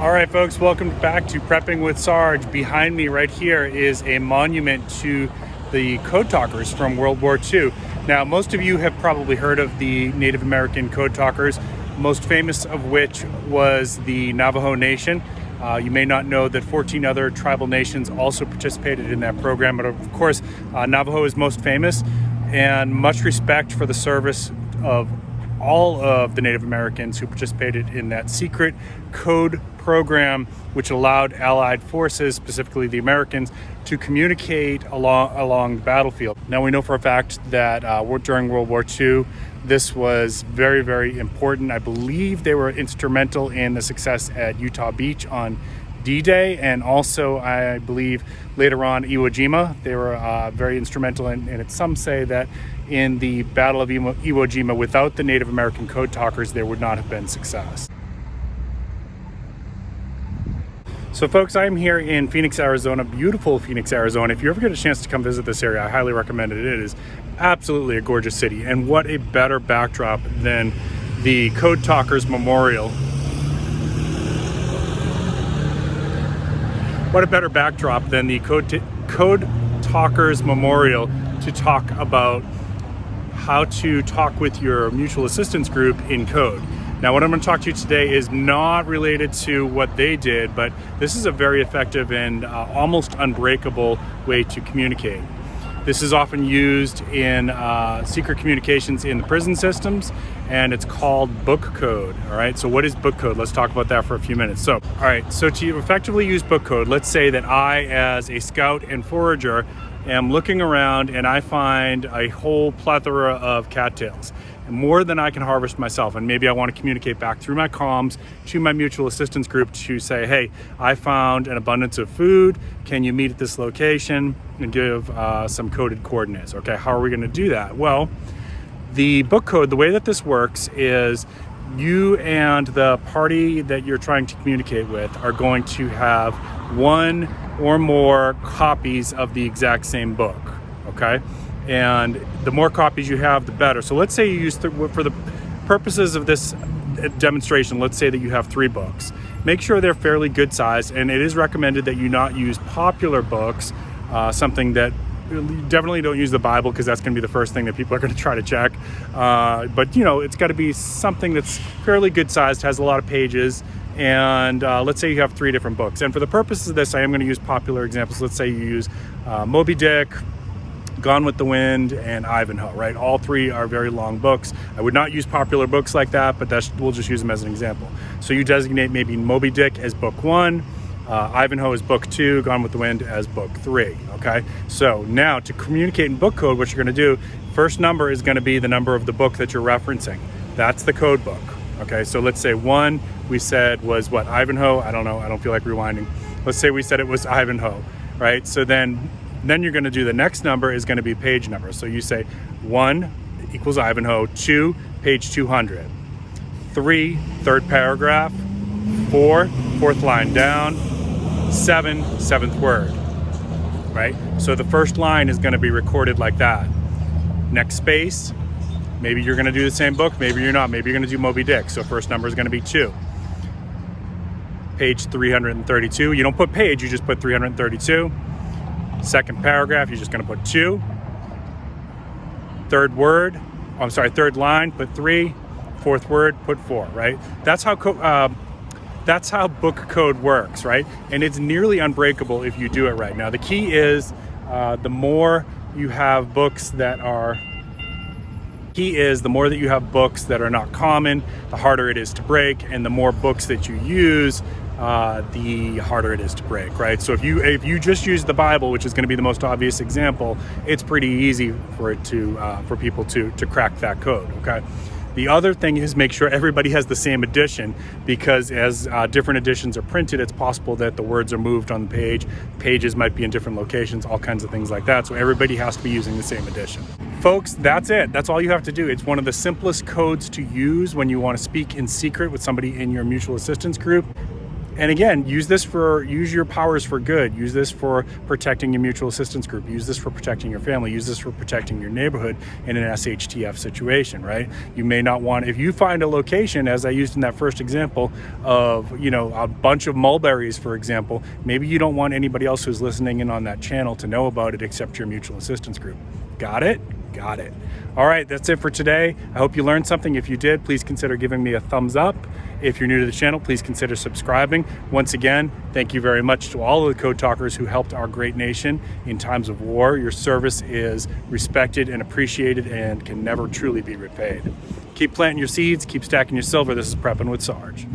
All right, folks, welcome back to Prepping with Sarge. Behind me right here is a monument to the Code Talkers from World War II. Now, most of you have probably heard of the Native American Code Talkers, most famous of which was the Navajo Nation. You may not know that 14 other tribal nations also participated in that program, but of course, Navajo is most famous, and much respect for the service of all of the Native Americans who participated in that secret code program, which allowed Allied forces, specifically the Americans, to communicate along the battlefield. Now, we know for a fact that during World War II, this was very, very important. I believe they were instrumental in the success at Utah Beach on D-Day, and also I believe later on Iwo Jima. They were very instrumental in some say that in the Battle of Iwo Jima, without the Native American Code Talkers, there would not have been success. So folks, I'm here in Phoenix, Arizona, beautiful Phoenix, Arizona. If you ever get a chance to come visit this area, I highly recommend it. It is absolutely a gorgeous city, and what a better backdrop than the Code Talkers Memorial. What a better backdrop than the Code Talkers Memorial to talk about how to talk with your mutual assistance group in code. Now, what I'm going to talk to you today is not related to what they did, but this is a very effective and almost unbreakable way to communicate. This is often used in secret communications in the prison systems, and it's called book code. All right, so what is book code? Let's talk about that for a few minutes. So, all right, so to effectively use book code, let's say that I, as a scout and forager, am looking around and I find a whole plethora of cattails, and more than I can harvest myself, and maybe I want to communicate back through my comms to my mutual assistance group to say, hey, I found an abundance of food, can you meet at this location, and give some coded coordinates. Okay, how are we going to do that? Well, the book code, the way that this works is you and the party that you're trying to communicate with are going to have one or more copies of the exact same book, okay? And the more copies you have, the better. So let's say you use, for the purposes of this demonstration, let's say that you have 3 books. Make sure they're fairly good size, and it is recommended that you not use popular books, something that definitely don't use the Bible, because that's going to be the first thing that people are going to try to check. But you know, it's got to be something that's fairly good sized, has a lot of pages, and let's say you have 3 different books. And for the purposes of this, I am going to use popular examples. Let's say you use Moby Dick, Gone with the Wind, and Ivanhoe, right? All 3 are very long books. I would not use popular books like that, but we'll just use them as an example. So you designate maybe Moby Dick as book 1, Ivanhoe as book 2, Gone with the Wind as book 3, okay? So now to communicate in book code, what you're gonna do, first number is gonna be the number of the book that you're referencing. That's the code book, okay? So let's say 1, we said was what, Ivanhoe? I don't know, I don't feel like rewinding. Let's say we said it was Ivanhoe, right? So then you're gonna do the next number is gonna be page number. So you say 1 equals Ivanhoe, 2, page 200, 3, third paragraph, 4, fourth line down, 7, seventh word, right? So the first line is gonna be recorded like that. Next space, maybe you're gonna do the same book, maybe you're not, maybe you're gonna do Moby Dick. So first number is gonna be 2. Page 332, you don't put page, you just put 332. Second paragraph, you're just gonna put 2. Third line, put 3. Fourth word, put 4, right? That's how book code works, right? And it's nearly unbreakable if you do it right. Now, the key is the more you have books that are not common, the harder it is to break, and the more books that you use, the harder it is to break, right? So if you just use the Bible, which is going to be the most obvious example, it's pretty easy for people to crack that code, okay? The other thing is make sure everybody has the same edition, because as different editions are printed, it's possible that the words are moved on the page. Pages might be in different locations, all kinds of things like that. So everybody has to be using the same edition. Folks, that's it. That's all you have to do. It's one of the simplest codes to use when you want to speak in secret with somebody in your mutual assistance group. And again, use your powers for good. Use this for protecting your mutual assistance group. Use this for protecting your family. Use this for protecting your neighborhood in an SHTF situation, right? You may not want, if you find a location, as I used in that first example of, a bunch of mulberries, for example, maybe you don't want anybody else who's listening in on that channel to know about it except your mutual assistance group. Got it? Got it. All right, that's it for today. I hope you learned something. If you did, please consider giving me a thumbs up. If you're new to the channel, please consider subscribing. Once again, thank you very much to all of the Code Talkers who helped our great nation in times of war. Your service is respected and appreciated and can never truly be repaid. Keep planting your seeds, keep stacking your silver. This is Prepping with Sarge.